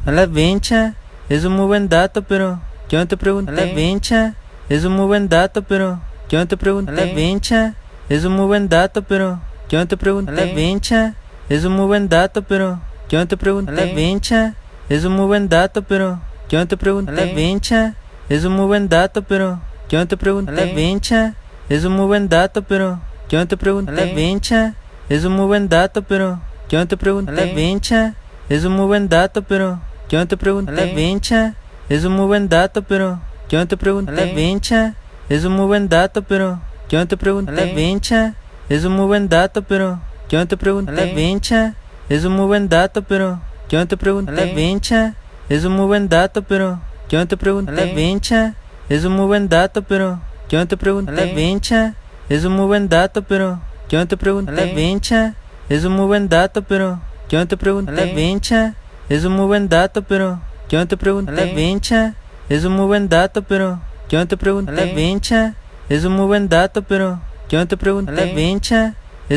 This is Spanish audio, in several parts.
a la vincha, es un muy buen dato, pero yo no te pregunto, a la vincha, es un muy buen dato, pero yo no te pregunto, a la vincha, es un muy buen dato, pero yo no te pregunto, a la vincha, es un muy buen dato, pero yo no te pregunto, a la vincha, es un muy buen dato, pero yo no te pregunto, a la vincha, es un muy buen dato, pero yo no te pregunto, a la vincha, es un muy buen dato, pero yo no te pregunto, a la vincha, es un muy buen dato, pero yo no te pregunto, a la vincha, es un muy buen dato, pero yo no te pregunto, a la vincha, es un muy buen dato, pero yo no te pregunto, a la vincha, es un muy buen dato, pero yo no te pregunto, a la vincha, es un muy buen dato, pero yo no te pregunto, a la vincha, es un muy buen dato, pero yo no te pregunto, a la vincha, es un muy buen dato, pero yo no te pregunto, a la vincha, es un muy buen dato, pero yo no te pregunto, a la vincha, es un muy buen dato, pero yo no te pregunto, a la vincha, es un muy buen dato, pero yo no te pregunto, a la vincha, es un muy buen dato, pero yo no te pregunto, a la vincha, es un muy buen dato, pero yo no te pregunto, a la vincha,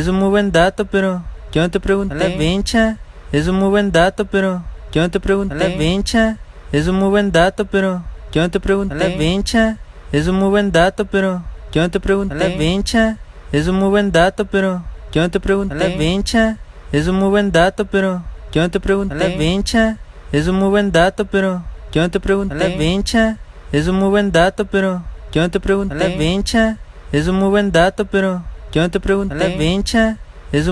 es un muy buen dato, pero yo no te pregunto, a la vincha, es un muy buen dato, pero yo no te pregunto, a la vincha, es un muy buen dato, pero yo no te pregunto, a la vincha, es un muy buen dato, pero yo no te pregunto, a la vincha, es un muy buen dato, pero yo no te pregunto, a la vincha, es un muy buen dato, pero yo no te pregunto, a la vincha, es un muy buen dato, pero yo no te pregunto, a la vincha, es un muy buen dato, pero yo no te pregunto, a la vincha, es un muy buen dato, pero yo no te pregunto, a la vincha,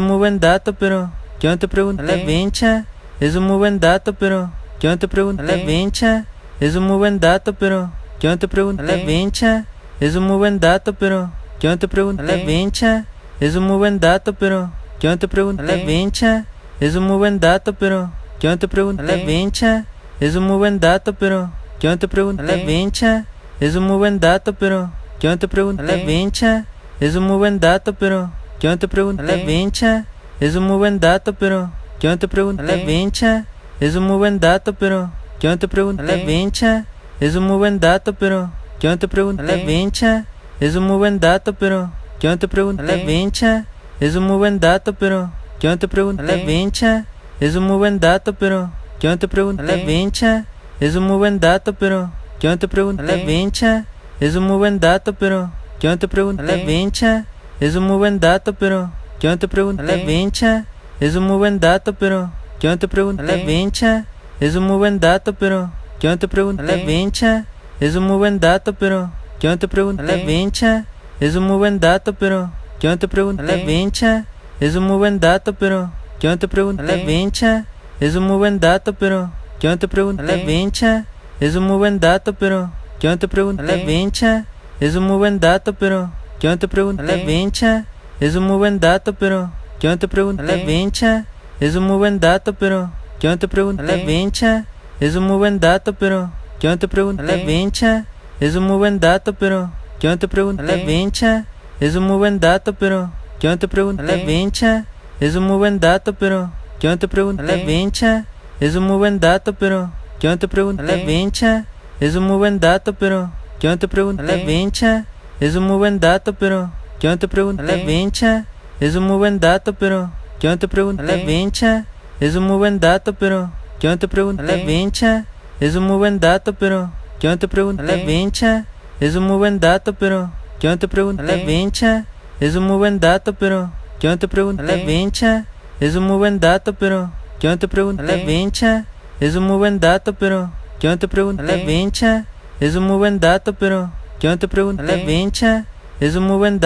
es un muy buen dato, pero yo no te pregunto, a la vincha, es un muy buen dato, pero yo no te pregunto, a la vincha, es un muy buen dato, pero yo no te pregunto, a la vincha, es un muy buen dato, pero yo no te pregunto, a la vincha, es un muy buen dato, pero yo no te pregunto, a la vincha, es un muy buen dato, pero yo no te pregunto, a la vincha, es un muy buen dato, pero yo no te pregunto, a la vincha, es un muy buen dato, pero yo no te pregunto, a la vincha, es un muy buen dato, pero yo no te pregunto, a la vincha, es un muy buen dato, pero yo no te pregunto, a la vincha, es un muy buen dato, pero yo no te pregunto, a la vincha, es un muy buen dato, pero yo no te pregunto, a la vincha, es un muy buen dato, pero yo no te pregunto, a la vincha, es un muy buen dato, pero yo no te pregunto, a la vincha, es un muy buen dato, pero yo no te pregunto, a la vincha, es un muy buen dato, pero yo no te pregunto, a la vincha, es un muy buen dato, pero yo no te pregunto, a la vincha, es un muy buen dato, pero yo no te pregunto, a la vincha, es un muy buen dato, pero yo no te pregunto, a la vincha, es un muy buen dato, pero yo no te pregunto, a la vincha, es un muy buen dato, pero yo no te pregunto, a la vincha, es un muy buen dato, pero yo no te pregunto, a la vincha, es un muy buen dato, pero yo no te pregunto, a la vincha, es un muy buen dato, pero yo no te pregunto, a la vincha, es un muy buen dato, pero yo no te pregunto, a la vincha, es un muy buen dato, pero yo no te pregunto, a la vincha, es un muy buen dato, pero yo no te pregunto, a la vincha, es un muy buen dato, pero yo no te pregunto, a la vincha, es un muy buen dato, pero yo no te pregunto, a la vincha, es un muy buen dato, pero yo no te pregunto, a la vincha, es un muy buen dato, pero yo no te pregunto, a la vincha, es un muy buen dato, pero yo no te pregunto, a la vincha, es un muy buen dato, pero yo no te pregunto, a la vincha, es un muy buen dato, pero yo no te pregunto, a la vincha, es un muy buen dato, pero yo no te pregunto, a la vincha, es un muy buen dato, pero yo no te pregunto, a la vincha, es un muy buen dato, pero yo no te pregunto, a la vincha, es un muy buen dato, pero yo no te pregunto, a la vincha, es un muy buen dato, pero yo no te pregunto, a la vincha, es un muy buen dato, pero yo no te pregunto, a la vincha, es un muy buen dato, pero yo no te pregunto, a la vincha, es un muy buen dato, pero yo no te pregunto, a la vincha, es un muy buen dato, pero yo no te pregunto, a la vincha, es un muy buen dato, pero yo no te pregunto, a la vincha, es un muy buen dato,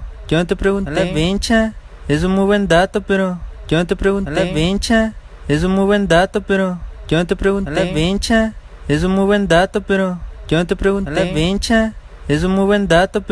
pero yo no te pregunto, a la vincha, es un muy buen dato, pero yo no te pregunto, a la vincha, es un muy buen dato, pero yo no te pregunto, a la vincha, es un muy buen dato, pero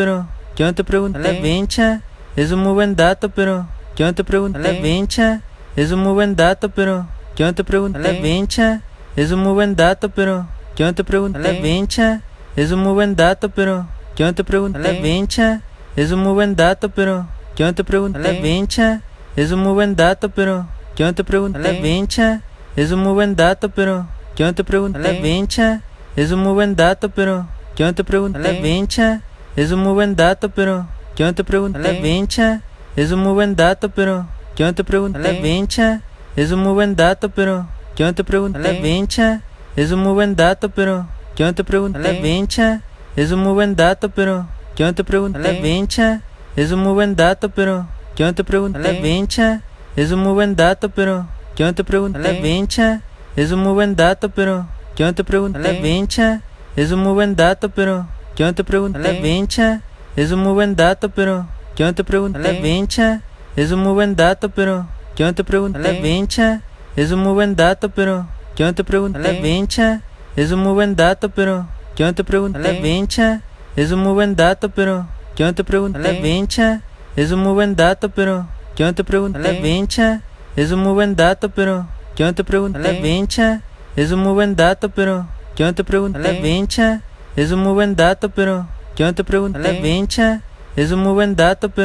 yo no te pregunto, a la vincha, es un muy buen dato, pero yo no te pregunto, a la vincha, es un muy buen dato, pero yo no te pregunto, a la vincha, es un muy buen dato, pero yo no te pregunto, a la vincha, es un muy buen dato, pero yo no te pregunto, a la vincha, es un muy buen dato, pero yo no te pregunto, a la vincha, es un muy buen dato, pero yo no te pregunto, a la vincha, es un muy buen dato, pero yo no te pregunto, a la vincha, es un muy buen dato, pero yo no te pregunto, a la vincha, es un muy buen dato, pero yo no te pregunto, a la vincha, es un muy buen dato, pero yo no te pregunto, a la vincha, es un muy buen dato, pero yo no te pregunto, a la vincha, es un muy buen dato, pero yo no te pregunté. La vencha es un muy buen dato, pero yo no te pregunté. La vencha es un muy buen dato, pero yo no te pregunté. La vencha es un muy buen dato, pero yo no te pregunté. La vencha es un muy buen dato, pero yo no te pregunté. La vencha es un muy buen dato, pero yo no te pregunté. La vencha es un muy buen dato, pero yo no te pregunté. La vencha es un muy buen dato, pero yo no te pregunté. La vencha es un muy buen dato, pero yo no te pregunté. La vencha es un muy buen dato, pero yo no te pregunté. La vencha es un muy buen dato, pero yo no te pregunté. La vencha es un muy buen dato, pero yo no te pregunté. La vencha es un muy buen dato, pero yo no te pregunté. La vencha es un muy buen dato, pero yo no te pregunté. La vencha es un muy buen dato, pero yo no te pregunté. La vencha es un muy buen dato, pero yo no te pregunté. La vencha es un muy buen dato, pero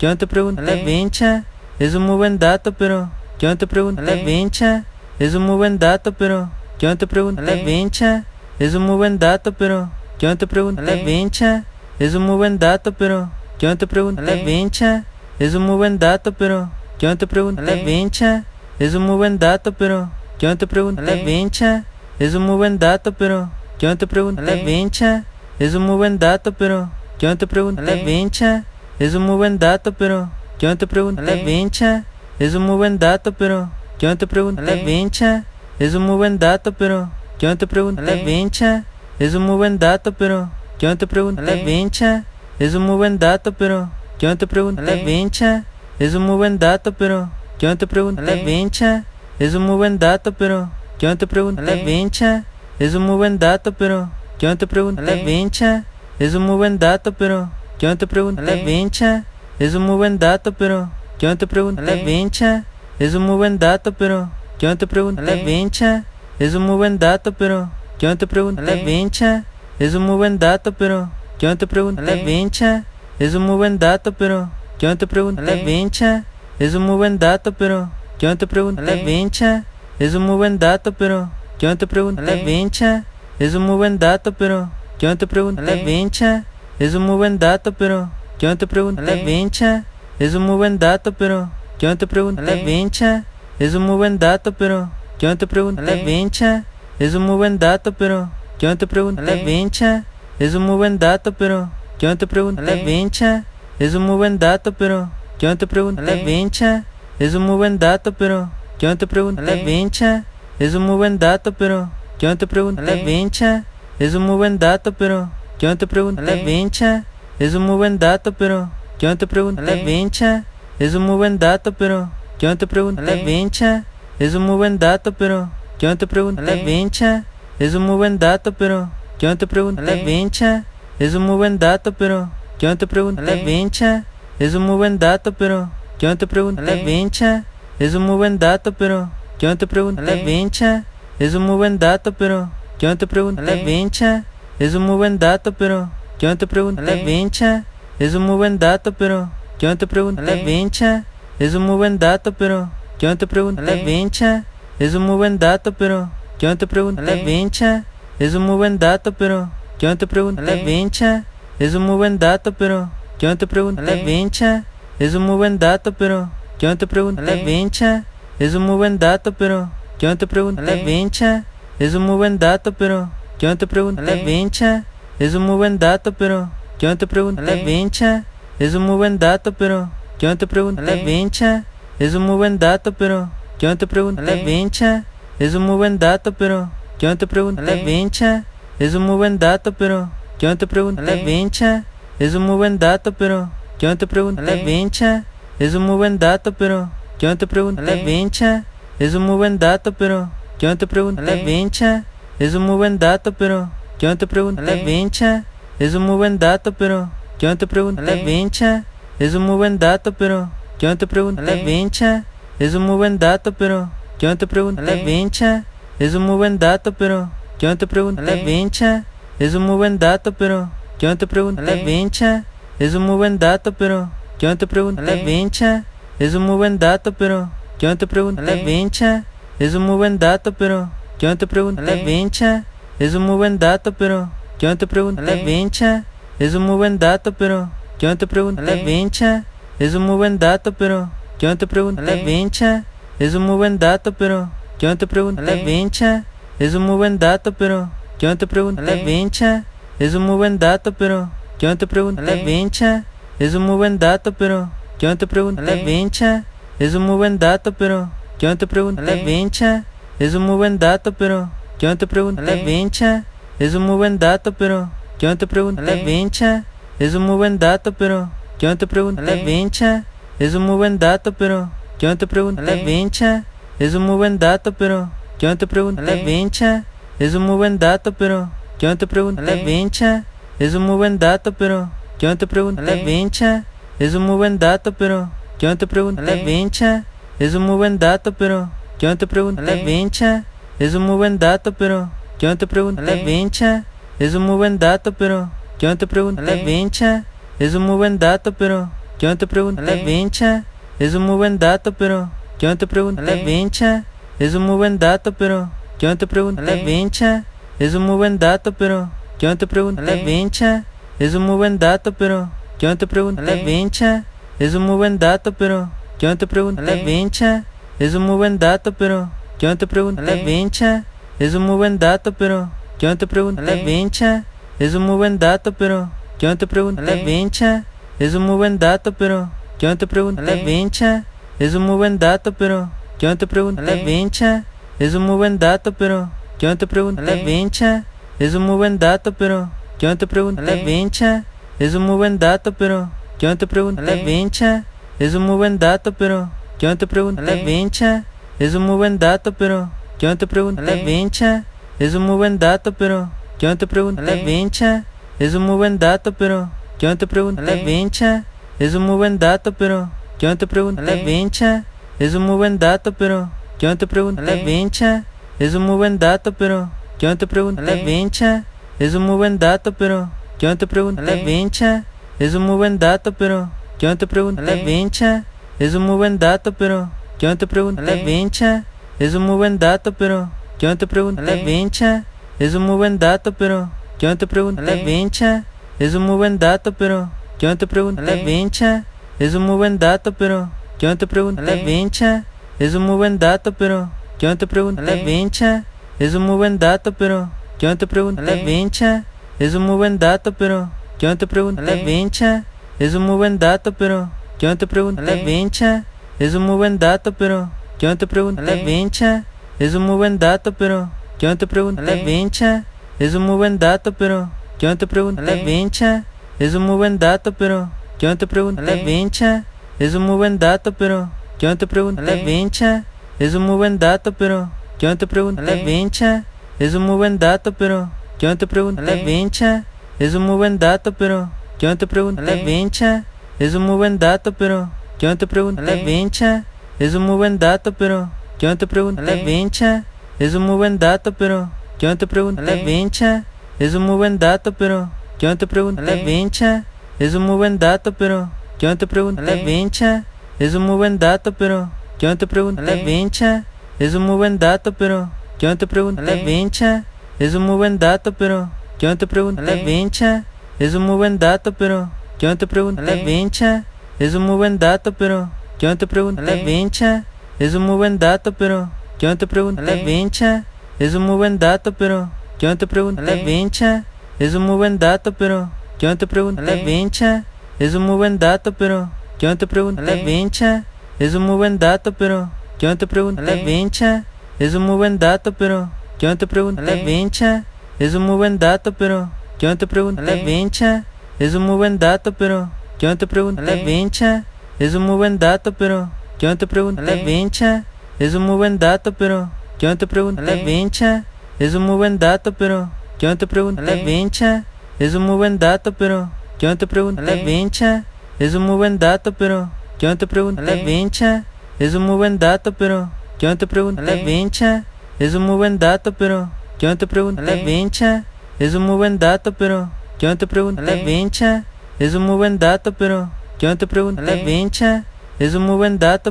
yo no te pregunté. La vencha es un muy buen dato, pero yo no te pregunté. La vencha es un muy buen dato, pero yo no te pregunté. La vencha es un muy buen dato, pero yo no te pregunté. La vencha es un muy buen dato, pero yo no te pregunté. La vencha es un muy buen dato, pero yo no te pregunté. La vencha es un muy buen dato, pero yo no te pregunté. La vencha es un muy buen dato, pero yo no te pregunté. La vencha es un muy buen dato, pero yo no te pregunté. La vencha es un muy buen dato, pero yo no te pregunté. La vencha es un muy buen dato, pero yo no te pregunté. La vencha es un muy buen dato, pero yo no te pregunté. La vencha es un muy buen dato, pero yo no te pregunté. La vencha es un muy buen dato, pero yo no te pregunté. La vencha es un muy buen dato, pero yo no te pregunté. La vencha es un muy buen dato, pero yo no te pregunté. La vencha es un muy buen dato, pero yo no te pregunté. La vencha es un muy buen dato, pero yo no te pregunté. La vencha es un muy buen dato, pero yo no te pregunté. La vencha es un muy buen dato, pero yo no te pregunté. La vencha es un muy buen dato, pero yo no te pregunté. La vencha es un muy buen dato, pero yo no te pregunté. La vencha es un muy buen dato, pero yo no te pregunté. La vencha es un muy buen dato, pero yo no te pregunté. La vencha es un muy buen dato, pero yo no te pregunté. La vencha es un muy buen dato, pero yo no te pregunté. La vencha es un muy buen dato, pero yo no te pregunté. La vencha es un muy buen dato, pero yo no te pregunté. La vencha es un muy buen dato, pero yo no te pregunté. La vencha es un muy buen dato, pero yo no te pregunté. La vencha es un muy buen dato, pero yo no te pregunté. La vencha es un muy buen dato, pero yo no te pregunté. La vencha es un muy buen dato, pero yo no te pregunté. La vencha es un muy buen dato, pero yo no te pregunté. La vencha es un muy buen dato, pero yo no te pregunté. La vencha es un muy buen dato, pero yo no te pregunté. La vencha es un muy buen dato, pero yo no te pregunté. La vencha es un muy buen dato, pero yo no te pregunté. La vencha es un muy buen dato, pero yo no te pregunté. La vencha es un muy buen dato, pero yo no te pregunté. La vencha es un muy buen dato, pero yo no te pregunté. La vencha es un muy buen dato, pero yo no te pregunté. La vencha es un muy buen dato, pero yo no te pregunté. La vencha es un muy buen dato, pero yo no te pregunté. La vencha es un muy buen dato, pero yo no te pregunté. La vencha es un muy buen dato, pero yo no te pregunté. La vencha es un muy buen dato, pero yo no te pregunté. La vencha es un muy buen dato, pero yo no te pregunté. La vencha es un muy buen dato, pero yo no te pregunté. La vencha es un muy buen dato, pero yo no te pregunté. La vencha es un muy buen dato, pero yo no te pregunté. La vencha es un muy buen dato, pero yo no te pregunté. La vencha es un muy buen dato, pero yo no te pregunté. La vencha es un muy buen dato, pero yo no te pregunté. La vencha es un muy buen dato, pero yo no te pregunté. La vencha es un muy buen dato, pero yo no te pregunté. La vencha es un muy buen dato, pero yo no te pregunté. La vencha es un muy buen dato, pero yo no te pregunté. La vencha es un muy buen dato, pero yo no te pregunté. La vencha es un muy buen dato, pero yo no te pregunté. La vencha es un muy buen dato, pero yo no te pregunté. La vencha es un muy buen dato, pero yo no te pregunté. La vencha es un muy buen dato, pero yo no te pregunté. La vencha es un muy buen dato, pero yo no te pregunté. La vencha es un muy buen dato, pero yo no te pregunté. La vencha es un muy buen dato, pero yo no te pregunté. La vencha es un muy buen dato, pero yo no te pregunté. La vencha es un muy buen dato, pero yo no te pregunté. La vencha es un muy buen dato, pero yo no te pregunté. La vencha es un muy buen dato, pero yo no te pregunté. La vencha es un muy buen dato, pero yo no te pregunté. La vencha es un muy buen dato, pero yo no te pregunté. La vencha es un muy buen dato, pero yo no te pregunté. La vincha, es un muy buen dato, pero yo no te pregunté. La vincha, es un muy buen dato, pero yo no te pregunté. La vincha, es un muy buen dato, pero yo no te pregunté. La vincha, es un muy buen dato, pero yo no te pregunté. La vincha, es un muy buen dato, pero yo no te pregunté. La vincha, es un muy buen dato, pero yo no te pregunté. La vincha, es un muy buen dato, pero yo no te pregunté. La vincha, es un muy buen dato, pero yo no te pregunté. La vincha, es un muy buen dato, pero yo no te pregunté. La vincha, es un muy buen dato, pero yo no te pregunté. La vincha, es un muy buen dato, pero yo no te pregunté. La vincha, es un muy buen dato, pero yo no te pregunté. La vincha, es un muy buen dato, pero yo no te pregunté. La vincha, es un muy buen dato, pero yo no te pregunté. La vincha, es un muy buen dato, pero yo no te pregunté. La vincha, es un muy buen dato, pero yo no te pregunté. La vincha, es un muy buen dato, pero yo no te pregunté. La vincha, es un muy buen dato, pero yo no te pregunté. La vincha, es un muy buen dato, pero yo no te pregunté. La vincha, es un muy buen dato, pero yo no te pregunté. La vincha, es un muy buen dato, pero yo no te pregunté. La vincha, es un muy buen dato, pero yo no te pregunté. La vincha, es un muy buen dato, pero yo no te pregunté. La vincha, es un muy buen dato, pero yo no te pregunté. La vincha, es un muy buen dato, pero yo no te pregunté. La vincha, es un muy buen dato, pero yo no te pregunté. La vincha, es un muy buen dato, pero yo no te pregunté. La vincha, es un muy buen dato, pero yo no te pregunté. La vincha, es un muy buen dato, pero yo no te pregunté. La vincha, es un muy buen dato, pero yo no te pregunté. La vincha, es un muy buen dato, pero yo no te pregunté. La vincha, es un muy buen dato, pero yo no te pregunté. La vincha, es un muy buen dato, pero yo no te pregunté. La vincha, es un muy buen dato, pero yo no te pregunté. La vincha, es un muy buen dato, pero yo no te pregunté. La vincha, es un muy buen dato, pero yo no te pregunté. La vincha, es un muy buen dato, pero yo no te pregunté. La vincha, es un muy buen dato, pero yo no te pregunté. La vincha, es un muy buen dato, pero yo no te pregunté. La vincha, es un muy buen dato, pero yo no te pregunté. La vincha, es un muy buen dato, pero yo no te pregunté. La vincha, es un muy buen dato, pero yo no te pregunté. La vincha, es un muy buen dato, pero yo no te pregunté. La vincha, es un muy buen dato, pero yo no te pregunté. La vincha, es un muy buen dato, pero yo no te pregunté. La vincha, es un muy buen dato, pero yo no te pregunté. La vincha, es un muy buen dato, pero yo no te pregunté. La vincha, es un muy buen dato, pero yo no te pregunté. La vincha, es un muy buen dato, pero yo no te pregunté. La vincha, es un muy buen dato, pero yo no te pregunté. La vincha, es un muy buen dato, pero yo no te pregunté. La vincha, es un muy buen dato, pero yo no te pregunté. La vincha, es un muy buen dato, pero yo no te pregunté. La vincha, es un muy buen dato, pero yo no te pregunté. La vincha, es un muy buen dato, pero yo no te pregunté. La vincha, es un muy buen dato, pero yo no te pregunté. La vincha, es un muy buen dato, pero yo no te pregunté. La vincha, es un muy buen dato, pero yo no te pregunté. La vincha, es un muy buen dato, pero yo no te pregunté. La vincha, es un muy buen dato, pero yo no te pregunté. La vincha, es un muy buen dato, pero yo no te pregunté. La vincha, es un muy buen dato, pero yo no te pregunté. La vincha, es un muy buen dato, pero yo no te pregunté. La vincha, es un muy buen dato, pero yo no te pregunté. La vincha, es un muy buen dato, pero yo no te pregunté. La vincha, es un muy buen dato, pero yo no te pregunté. La vincha, es un muy buen dato, pero yo no te pregunté. La vincha, es un muy buen dato, pero yo no te pregunté. La vincha, es un muy buen dato, pero yo no te pregunté. La vincha, es un muy buen dato, pero yo no te pregunté. La vincha, es un muy buen dato, pero yo no te pregunté. La vincha, es un muy buen dato, pero yo no te pregunté. La vincha, es un muy buen dato, pero yo no te pregunté. La vincha, es un muy buen dato, pero yo no te pregunté. La vincha, es un muy buen dato, pero yo no te pregunté. La vincha, es un muy buen dato, pero yo no te pregunté. La vincha, es un muy buen dato, pero yo no te pregunté. La vincha, es un muy buen dato, pero yo no te pregunté. La vincha, es un muy buen dato, pero yo no te pregunté. La vincha, es un muy buen dato, pero yo no te pregunté. La vincha, es un muy buen dato, pero yo no te pregunté. La vincha, es un muy buen dato, pero yo no te pregunté. La vincha, es un muy buen dato,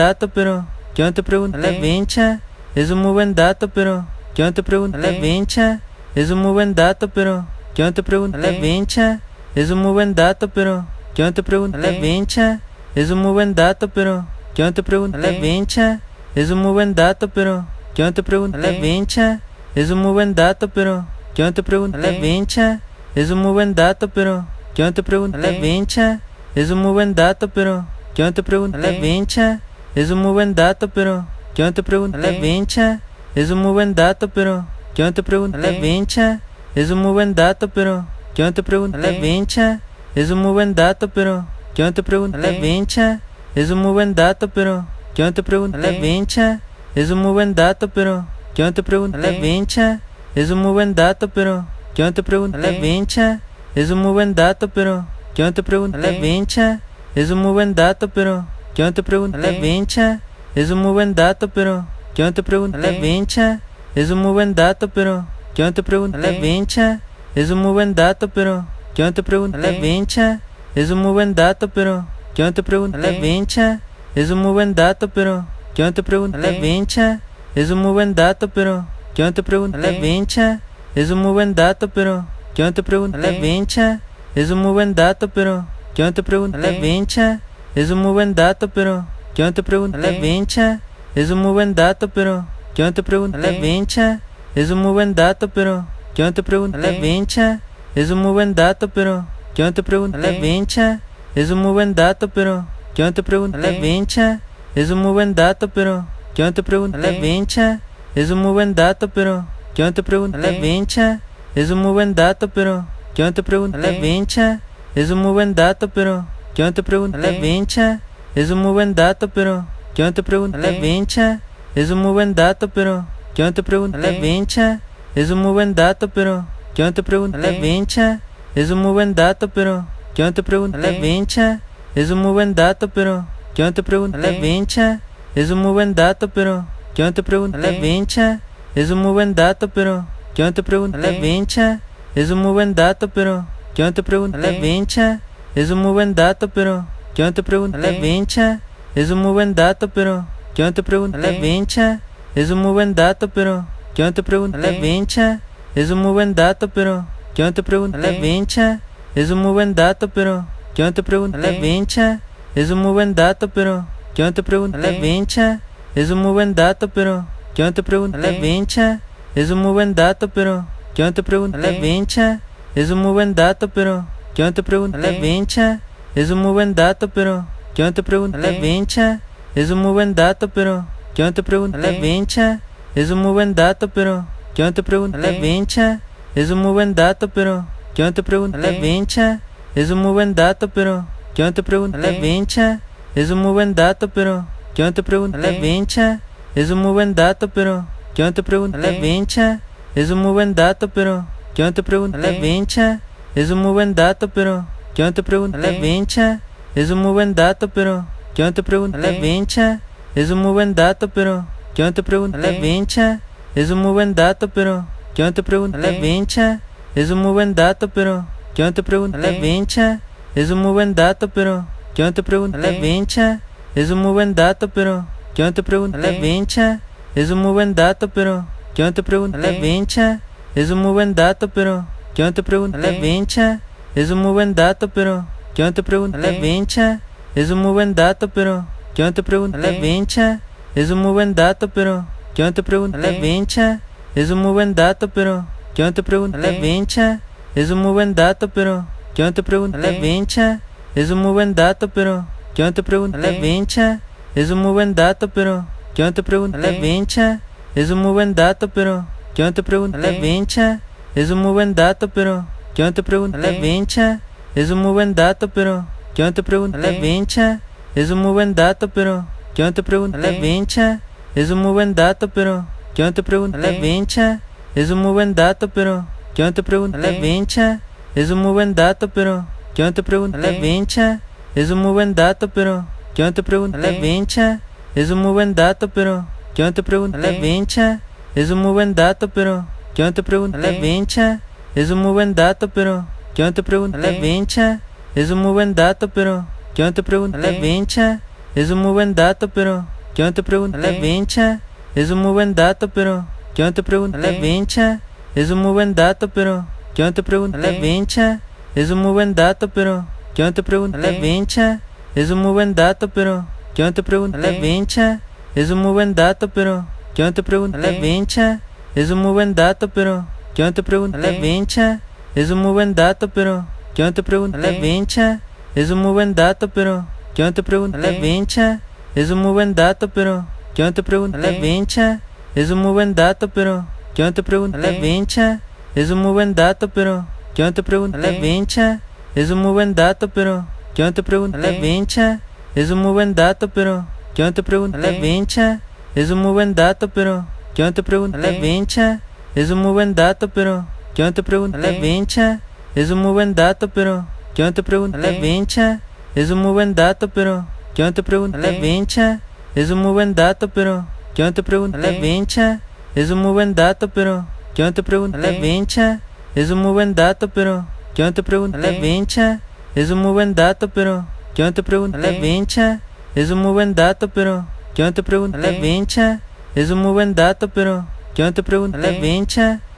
pero yo no te pregunté. La vincha, es un muy buen dato, pero yo no te pregunté. La vincha, es un muy buen dato, pero yo no te pregunté. La vincha, es un muy buen dato, pero yo no te pregunté. La vincha, es un muy buen dato, pero yo no te pregunté. La vincha, es un muy buen dato, pero yo no te pregunté. La vencha es un muy buen dato, pero yo no te pregunté. La vencha es un muy buen dato, pero yo no te pregunté. La vencha es un muy buen dato, pero yo no te pregunté. La vencha es un muy buen dato, pero yo no te pregunté. La vencha es un muy buen dato, pero yo no te pregunté. La vencha es un muy buen dato, pero yo no te pregunté. La vencha es un muy buen dato, pero yo no te pregunté. La vencha es un muy buen dato, pero yo no te pregunté. La vencha es un muy buen dato, pero yo no te pregunté. La vencha es un muy buen dato, pero yo no te pregunté. La vencha es un muy buen dato, pero yo no te pregunté. La vencha es un muy buen dato, pero yo no te pregunté. La vencha es un muy buen dato, pero yo no te pregunté. La vencha es un muy buen dato, pero yo no te pregunté. La vencha es un muy buen dato, pero yo no te pregunté. La vencha es un muy buen dato, pero yo no te pregunté. La vencha es un muy buen dato, pero yo no te pregunté. La vencha es un muy buen dato, pero yo no te pregunté. La vencha es un muy buen dato, pero yo no te pregunté. La vencha es un muy buen dato, pero yo no te pregunté. La vencha es un muy buen dato, pero yo no te pregunté. La vencha es un muy buen dato, pero yo no te pregunté. La vencha es un muy buen dato, pero yo no te pregunté. La vencha es un muy buen dato, pero yo no te pregunté. La vencha es un muy buen dato, pero yo no te pregunté. La vencha es un muy buen dato, pero yo no te pregunté. La vencha es un muy buen dato, pero yo no te pregunté. La vencha es un muy buen dato, pero yo no te pregunté. La vencha es un muy buen dato, pero yo no te pregunté. La vencha es un muy buen dato, pero yo no te pregunté. La vencha es un muy buen dato, pero yo no te pregunté. La vencha es un muy buen dato, pero yo no te pregunté. La vencha es un muy buen dato, pero yo no te pregunté. La vencha es un muy buen dato, pero yo no te pregunté. La vencha es un muy buen dato, pero yo no te pregunté. La vencha es un muy buen dato, pero yo no te pregunté. La vencha es un muy buen dato, pero yo no te pregunté. La vencha es un muy buen dato, pero yo no te pregunté. La vencha es un muy buen dato, pero yo no te pregunté. La vencha es un muy buen dato, pero yo no te pregunté. La vencha es un muy buen dato, pero yo no te pregunté. La vencha es un muy buen dato, pero yo no te pregunté. La vencha es un muy buen dato, pero yo no te pregunté. La vencha es un muy buen dato, pero yo no te pregunté. La vencha es un muy buen dato, pero yo no te pregunté. La vencha es un muy buen dato, pero yo no te pregunté. La vencha es un muy buen dato, pero yo no te pregunté. La vencha es un muy buen dato, pero yo no te pregunté. La vencha es un muy buen dato, pero yo no te pregunté. La vencha es un muy buen dato, pero yo no te pregunté. La vencha es un muy buen dato, pero yo no te pregunté. La vencha es un muy buen dato, pero yo no te pregunté. La vencha es un muy buen dato, pero yo no te pregunté. La vencha es un muy buen dato, pero yo no te pregunté. La vencha es un muy buen dato, pero yo no te pregunté. La vencha es un muy buen dato, pero yo no te pregunté. La vencha es un muy buen dato, pero yo no te pregunté. La vencha es un muy buen dato, pero yo no te pregunté. La vencha es un muy buen dato, pero yo no te pregunté. La vencha es un muy buen dato, pero yo no te pregunté. La vencha es un muy buen dato, pero yo no te pregunté. La vencha es un muy buen dato, pero yo no te pregunté. La vencha es un muy buen dato, pero yo no te pregunté. La vencha es un muy buen dato, pero yo no te pregunté. La vencha es un muy buen dato, pero yo no te pregunté. La vencha es un muy buen dato, pero yo no te pregunté. La vencha es un muy buen dato, pero yo no te pregunté. La vencha es un muy buen dato, pero yo no te pregunté. La vencha es un muy buen dato, pero yo no te pregunté. La vencha es un muy buen dato, pero yo no te pregunté. La vencha es un muy buen dato, pero yo no te pregunté. La vencha es un muy buen dato, pero yo no te pregunté. La vencha es un muy buen dato, pero yo no te pregunté. La vencha es un muy buen dato, pero yo no te pregunté. La vencha es un muy buen dato, pero yo no te pregunté. La vencha es un muy buen dato, pero yo no te pregunté. La vencha es un muy buen dato, pero yo no te pregunté. La vencha es un muy buen dato, pero yo no te pregunté. La vencha es un muy buen dato, pero yo no te pregunté. La vencha es un muy buen dato, pero yo no te pregunté. La vencha es un muy buen dato, pero yo no te pregunté. La vencha es un muy buen dato, pero yo no te pregunté. La vencha es un muy buen dato, pero yo no te pregunté. La vencha es un muy buen dato, pero yo no te pregunté. La vencha es un muy buen dato, pero yo no te pregunté. La vencha es un muy buen dato, pero yo no te pregunté. La vencha es un muy buen dato, pero yo no te pregunté. La vencha es un muy buen dato, pero yo no te pregunté. La vincha, es un muy buen dato, pero yo no te pregunté. La vincha, es un muy buen dato, pero yo no te pregunté. La vincha, es un muy buen dato, pero yo no te pregunté. La vincha, es un muy buen dato, pero yo no te pregunté. La vincha, es un muy buen dato, pero yo no te pregunté. La vincha, es un muy buen dato, pero yo no te pregunté. La vincha, es un muy buen dato, pero yo no te pregunté. La vincha, es un muy buen dato, pero yo no te pregunté. La vincha, es un muy buen dato, pero yo no te pregunté. La vincha, es un muy buen dato, pero yo no te pregunté. La vincha, es un muy buen dato, pero yo no te pregunté. La vincha, es un muy buen dato, pero yo no te pregunté. La vincha, es un muy buen dato, pero yo no te pregunté. La vincha, es un muy buen dato, pero yo no te pregunté. La vincha, es un muy buen dato, pero yo no te pregunté. La vincha, es un muy buen dato, pero yo no te pregunté. La vincha, es un muy buen dato, pero yo no te pregunté. La vincha, es un muy buen dato, pero yo no te pregunté. La vincha, es un muy buen dato, pero yo no te pregunté. La vincha,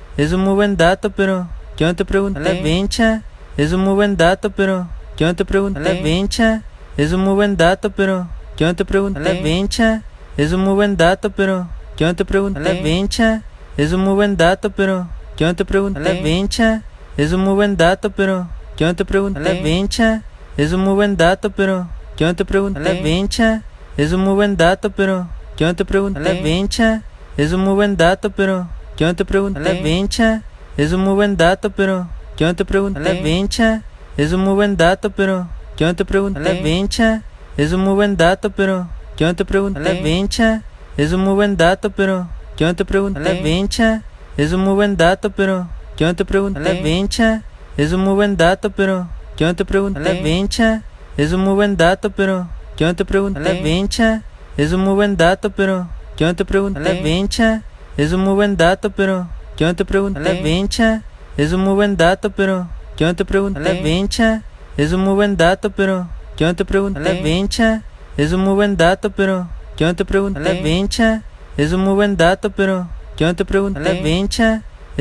es un muy buen dato, pero yo no te pregunté. La vincha, es un muy buen dato, pero yo no te pregunté. La vincha, es un muy buen dato, pero yo no te pregunté. La vincha, es un muy buen dato, pero yo no te pregunté. La vincha, es un muy buen dato, pero yo no te pregunté. La vincha, es un muy buen dato, pero yo no te pregunté. La vincha, es un muy buen dato, pero yo no te pregunté. La vincha, es un muy buen dato, pero yo no te pregunté. La vincha, es un muy buen dato, pero yo no te pregunté. La vincha, es un muy buen dato, pero yo no te pregunté. La vincha, es un muy buen dato, pero yo no te pregunté. La vincha, es un muy buen dato, pero yo no te pregunté. La vincha, es un muy buen dato, pero yo no te pregunté. La vincha, es un muy buen dato, pero yo no te pregunté. La vincha, es un muy buen dato, pero yo no te pregunté. La vincha, es un muy buen dato, pero yo no te pregunté. La vincha, es un muy buen dato, pero yo no te pregunté. La vincha, es un muy buen dato, pero yo no te pregunté. La vincha, es un muy buen dato, pero yo no te pregunté. La vincha, es un muy buen dato, pero yo no te pregunté. La vincha, es un muy buen dato, pero yo no te pregunté. La vincha, es un muy buen dato, pero yo no te pregunté. La vincha,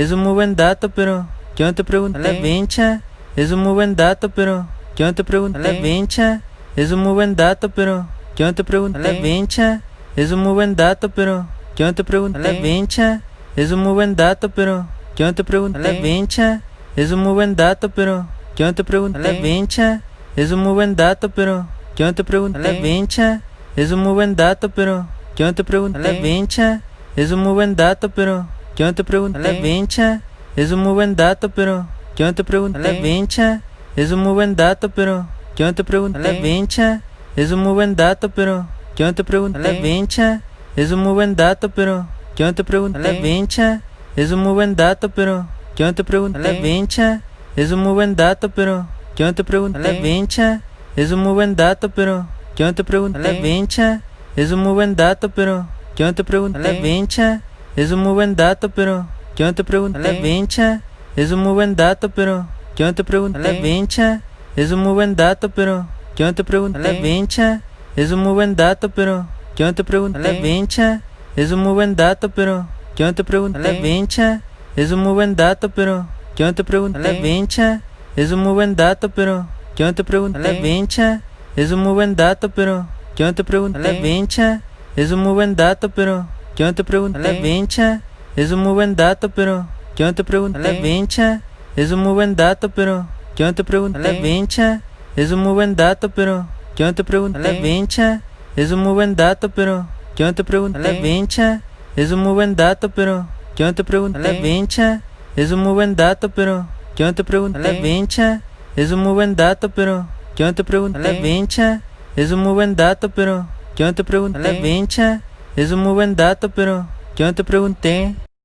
es un muy buen dato, pero yo no te pregunté. La vincha, es un muy buen dato, pero yo no te pregunté. La vincha, es un muy buen dato, pero yo no te pregunté. La vincha, es un muy buen dato, pero yo no te pregunté. La vincha, es un muy buen dato, pero yo no te pregunté. La vincha, es un muy buen dato, pero yo no te pregunté. La vincha, es un muy buen dato, pero yo no te pregunté. La vincha, es un muy buen dato, pero yo no te pregunté. La vincha, es un muy buen dato, pero yo no te pregunté. La vincha, es un muy buen dato, pero yo no te pregunté. La vincha, es un muy buen dato, pero yo no te pregunté. La vincha, es un muy buen dato, pero yo no te pregunté. La vincha, es un muy buen dato, pero yo no te pregunté. La vincha, es un muy buen dato, pero yo no te pregunté. La vincha, es un muy buen dato, pero yo no te pregunté. La vincha, es un muy buen dato, pero yo no te pregunté. La vincha, es un muy buen dato, pero yo no te pregunté. La vincha, es un muy buen dato, pero yo no te pregunté. La vincha, es un muy buen dato, pero yo no te pregunté. La vincha, es un muy buen dato, pero yo no te pregunté. La vincha, es un muy buen dato, pero yo no te pregunté. La vincha, es un muy buen dato, pero yo no te pregunté. La vincha, es un muy buen dato, pero yo no te pregunté. La vincha, es un muy buen dato, pero yo no te pregunté. La vincha, es un muy buen dato, pero yo no te pregunté. La vincha, es un muy buen dato, pero yo no te pregunté. La vincha, es un muy buen dato, pero yo no te pregunté. La vincha, es un muy buen dato, pero yo no te pregunté. La vincha, es un muy buen dato, pero yo no te pregunté. La vincha, es un muy buen dato, pero yo no te pregunté. La vincha, es un muy buen dato, pero yo no te pregunté. La vincha, es un muy buen dato, pero yo no te pregunté. La vincha, es un muy buen dato, pero yo no te pregunté. La vincha, es un muy buen dato, pero yo no te pregunté. La vincha, es un muy buen dato, pero yo no te pregunté.